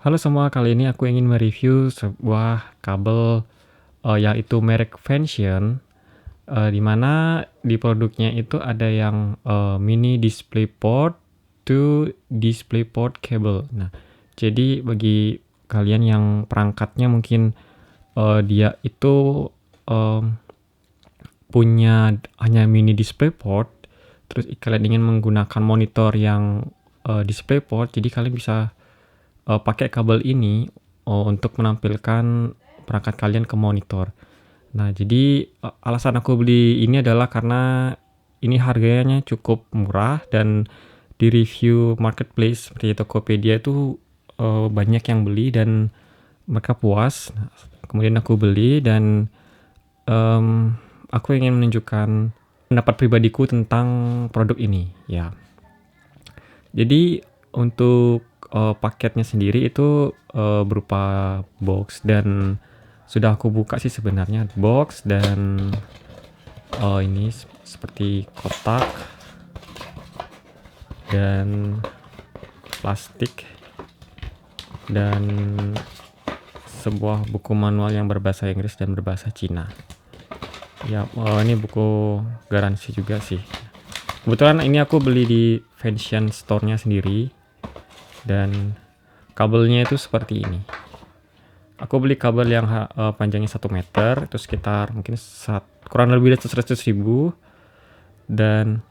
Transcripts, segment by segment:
Halo semua, kali ini aku ingin mereview sebuah kabel yaitu merek Vention, di mana di produknya itu ada yang mini DisplayPort to DisplayPort cable. Nah, jadi bagi kalian yang perangkatnya mungkin dia itu em, punya hanya mini DisplayPort, terus kalian ingin menggunakan monitor yang DisplayPort, jadi kalian bisa pakai kabel ini untuk menampilkan perangkat kalian ke monitor. Nah, jadi alasan aku beli ini adalah karena ini harganya cukup murah dan di review marketplace seperti Tokopedia itu banyak yang beli dan mereka puas. Nah, kemudian aku beli dan aku ingin menunjukkan pendapat pribadiku tentang produk ini. Ya, jadi untuk paketnya sendiri itu berupa box dan sudah aku buka sih sebenarnya box dan ini seperti kotak dan plastik dan sebuah buku manual yang berbahasa Inggris dan berbahasa Cina. Ya, ini buku garansi juga sih. Kebetulan ini aku beli di Vention store-nya sendiri dan kabelnya itu seperti ini. Aku beli kabel yang panjangnya 1 meter, itu sekitar mungkin kurang lebih dari 100.000. Dan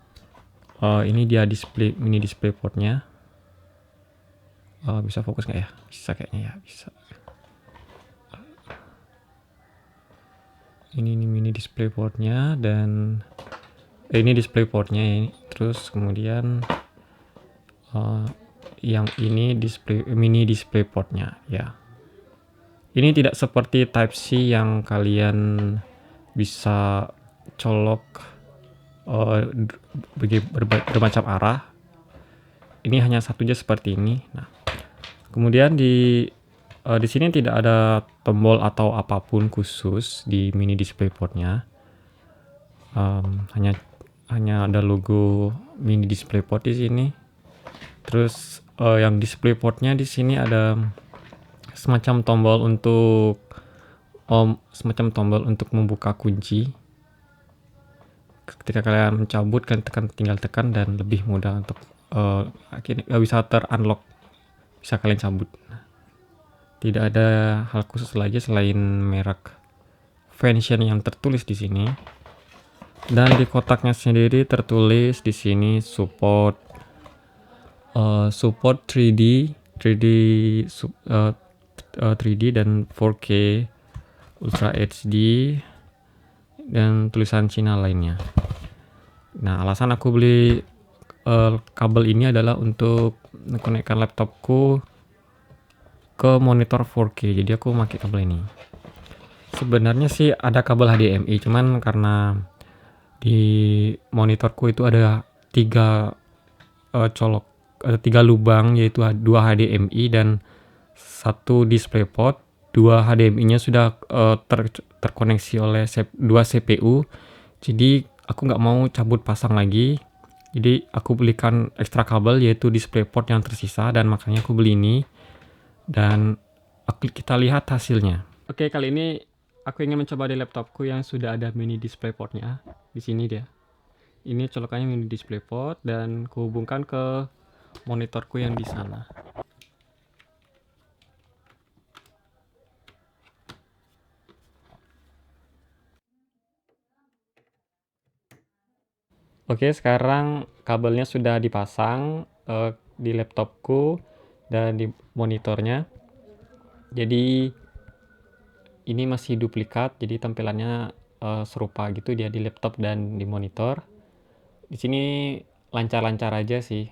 ini dia mini display portnya. Bisa fokus nggak ya? Bisa kayaknya ya, bisa. Ini mini display portnya dan ini display portnya ini. Terus kemudian yang ini mini display portnya ya. Ini tidak seperti Type C yang kalian bisa colok bermacam arah. Ini hanya satu aja seperti ini. Nah, kemudian di sini tidak ada tombol atau apapun khusus di mini DisplayPort-nya. Hanya ada logo mini DisplayPort di sini. Terus yang DisplayPort-nya di sini ada semacam tombol untuk membuka kunci. Ketika kalian mencabut, kalian tinggal tekan dan lebih mudah untuk akhirnya bisa unlock, bisa kalian cabut. Tidak ada hal khusus lagi selain merek Vention yang tertulis di sini. Dan di kotaknya sendiri tertulis di sini support 3D 3D dan 4K Ultra HD dan tulisan Cina lainnya. Nah, alasan aku beli kabel ini adalah untuk mengkonekkan laptopku ke monitor 4K. Jadi aku pakai kabel ini. Sebenarnya sih ada kabel HDMI, cuman karena di monitorku itu ada 3 lubang, yaitu 2 HDMI dan 1 DisplayPort. 2 HDMI-nya sudah terkoneksi oleh 2 CPU. Jadi aku nggak mau cabut pasang lagi. Jadi aku belikan ekstra kabel yaitu DisplayPort yang tersisa dan makanya aku beli ini. Dan kita lihat hasilnya. Oke, kali ini aku ingin mencoba di laptopku yang sudah ada mini DisplayPort-nya. Di sini dia. Ini colokannya mini DisplayPort dan kuhubungkan ke monitorku yang di sana. Oke, sekarang kabelnya sudah dipasang di laptopku dan di monitornya. Jadi ini masih duplikat, jadi tampilannya serupa gitu dia di laptop dan di monitor. Di sini lancar-lancar aja sih,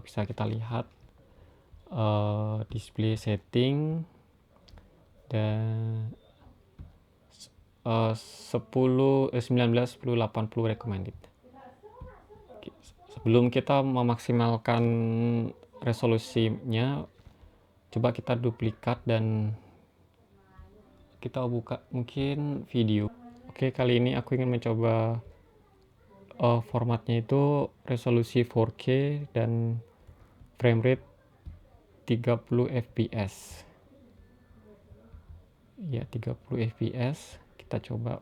bisa kita lihat display setting dan 19 10 80 recommended. Sebelum kita memaksimalkan resolusinya, coba kita duplikat dan kita buka mungkin video. Oke, kali ini aku ingin mencoba formatnya itu resolusi 4K dan frame rate 30 fps. Ya, 30 fps. Kita coba.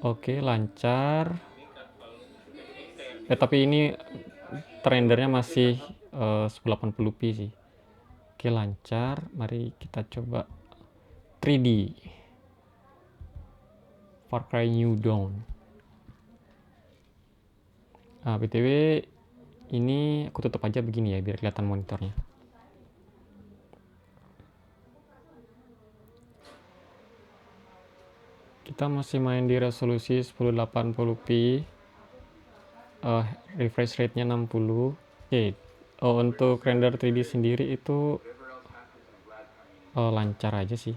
Oke, lancar. Tapi ini rendernya masih 1080p sih. Oke, lancar. Mari kita coba 3D. Far Cry New Dawn. BTW ini aku tutup aja begini ya biar kelihatan monitornya. Kita masih main di resolusi 1080p. Refresh rate-nya 60. Oke. Untuk render 3D sendiri itu lancar aja sih.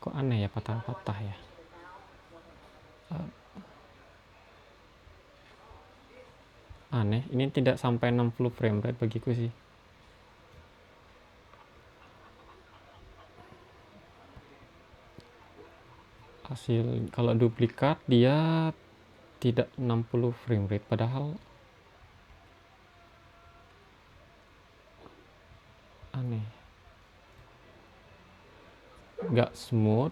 Kok aneh ya, patah-patah ya. Aneh, ini tidak sampai 60 frame rate bagiku sih. Hasil kalau duplikat dia tidak 60 frame rate, padahal aneh, nggak smooth.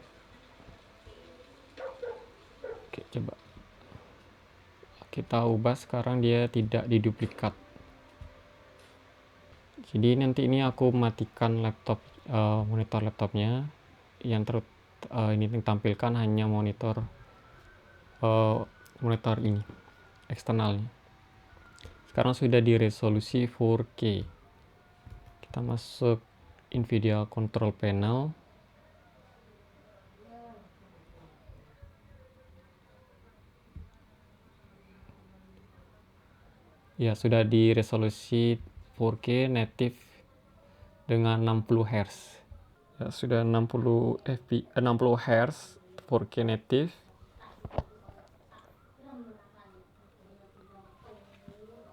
Oke, coba kita ubah sekarang, dia tidak diduplikat. Jadi nanti ini aku matikan laptop, monitor laptopnya, yang ini tampilkan hanya monitor ini eksternalnya. Sekarang sudah di resolusi 4K. Kita masuk Nvidia Control Panel. Ya, sudah di resolusi 4K native dengan 60 Hz. Ya, sudah 60 Hz 4K native.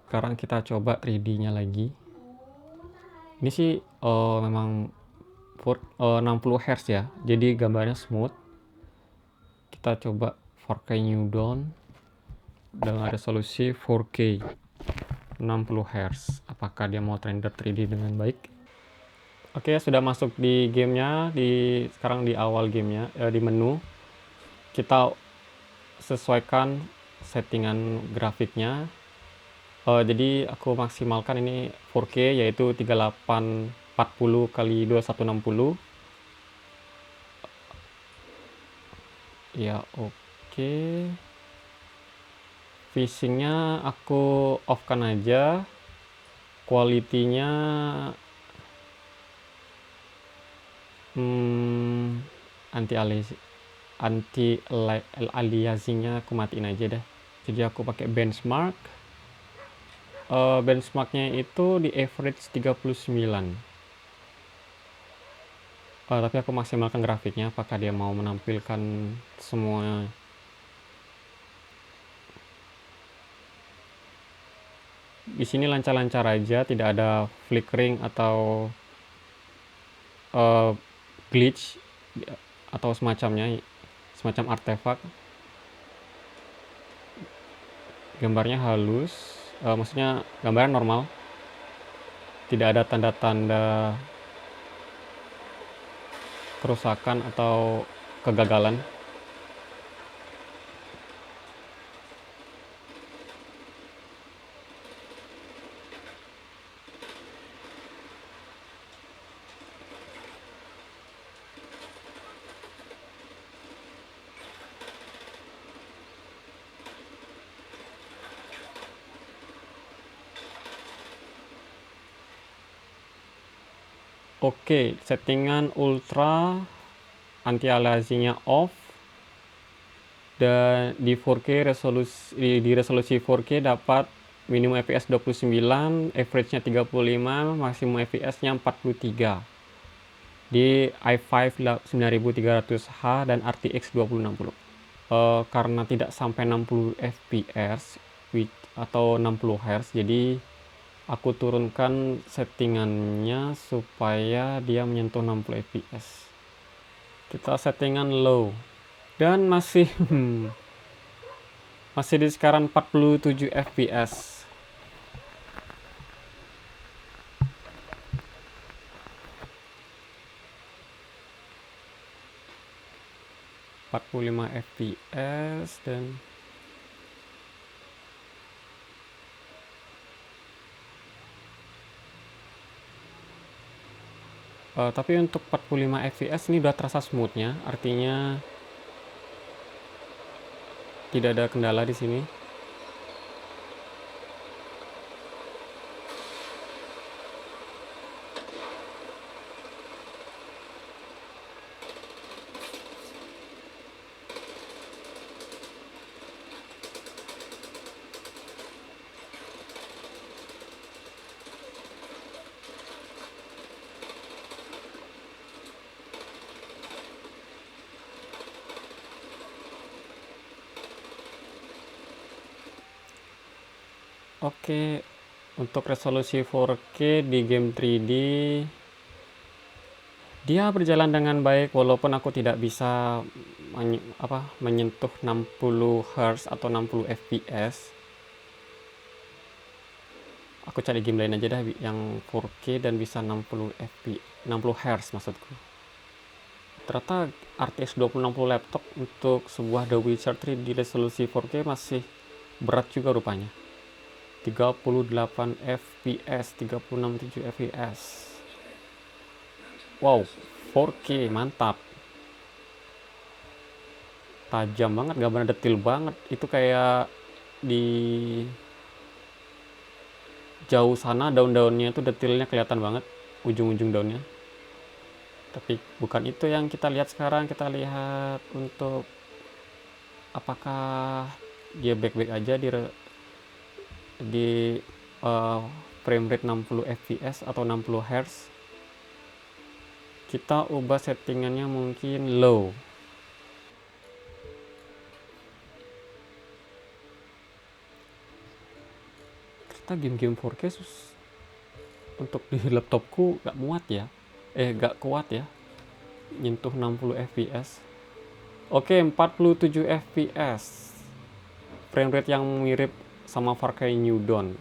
Sekarang kita coba 3D-nya lagi. Ini sih memang 60 Hz ya, jadi gambarnya smooth. Kita coba Far Cry New Dawn dengan resolusi 4K 60 Hz. Apakah dia mau render 3D dengan baik? Oke, sudah masuk di gamenya. Sekarang di awal gamenya, di menu kita sesuaikan settingan grafiknya. Jadi aku maksimalkan ini 4K, yaitu 3840 x 2160. Ya, oke. Phasing-nya aku off-kan aja. Quality-nya anti-aliasing-nya aku matiin aja dah. Jadi aku pakai benchmark. Benchmarknya itu di average 39. Tapi aku maksimalkan grafiknya, apakah dia mau menampilkan semua. Di sini lancar-lancar aja, tidak ada flickering atau glitch atau semacamnya, semacam artefak. Gambarnya halus, maksudnya gambarnya normal, tidak ada tanda-tanda kerusakan atau kegagalan. Oke, settingan ultra, anti-aliasingnya off, dan di 4K di resolusi 4K dapat minimum fps 29, average-nya 35, maksimum fps-nya 43 di i5 9300H dan RTX 2060. Karena tidak sampai 60 fps atau 60 Hz, jadi aku turunkan settingannya supaya dia menyentuh 60 fps. Kita settingan low dan masih Masih di sekarang 47 fps. fps dan tapi untuk 45 fps ini udah terasa smoothnya, artinya tidak ada kendala di sini. Oke, untuk resolusi 4K di game 3D dia berjalan dengan baik walaupun aku tidak bisa menyentuh 60 Hz atau 60 fps. Aku cari game lain aja dah yang 4K dan bisa 60 fps, 60 Hz maksudku. Ternyata RTX 2060 laptop untuk sebuah The Witcher 3 di resolusi 4K masih berat juga rupanya. 38 fps, 36,7 fps. Wow, 4K mantap. Tajam banget, gambarnya detail banget. Itu kayak di jauh sana daun-daunnya itu detailnya kelihatan banget, ujung-ujung daunnya. Tapi bukan itu yang kita lihat sekarang. Kita lihat untuk apakah dia baik-baik aja di frame rate 60 fps atau 60 Hz. Kita ubah settingannya mungkin low. Ternyata game-game 4K untuk di laptopku gak muat ya, gak kuat ya nyentuh 60 fps. Oke, 47 fps frame rate yang mirip sama Far Cry New Dawn.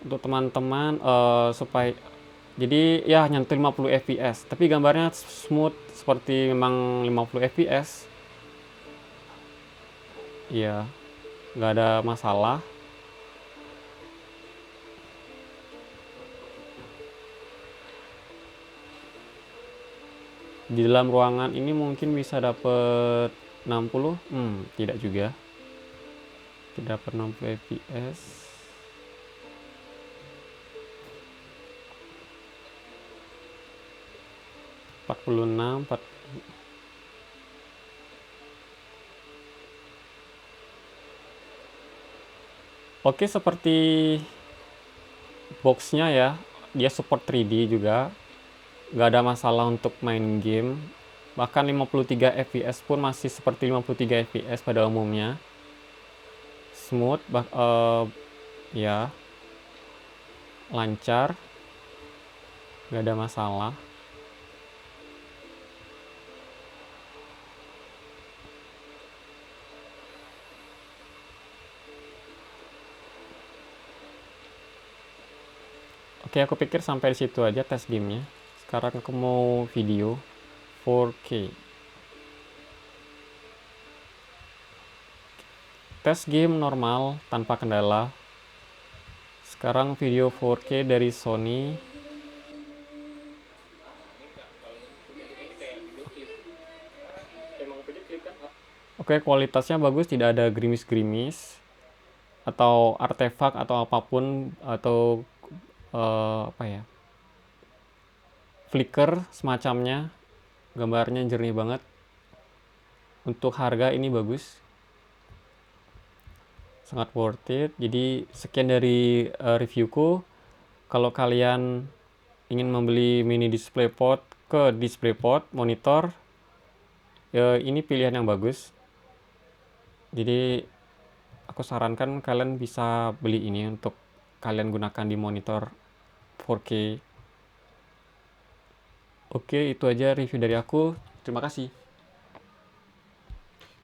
Untuk teman-teman supaya jadi ya nyentuh 50 fps tapi gambarnya smooth seperti memang 50 fps. Iya, nggak ada masalah. Di dalam ruangan ini mungkin bisa dapat 60. Tidak juga. Tidak dapat 60 fps. Oke, seperti boxnya ya, dia support 3D juga, nggak ada masalah untuk main game. Bahkan 53 fps pun masih seperti 53 fps pada umumnya, smooth, ya lancar, nggak ada masalah. Oke, aku pikir sampai di situ aja tes gamenya. Sekarang aku mau video 4K. Tes game normal tanpa kendala. Sekarang video 4K dari Sony. Oke, kualitasnya bagus, tidak ada gerimis-gerimis atau artefak atau apapun atau flicker semacamnya. Gambarnya jernih banget. Untuk harga ini bagus, sangat worth it. Jadi sekian dari reviewku. Kalau kalian ingin membeli mini DisplayPort ke DisplayPort monitor, ini pilihan yang bagus. Jadi aku sarankan kalian bisa beli ini untuk kalian gunakan di monitor 4K. Oke, itu aja review dari aku. Terima kasih.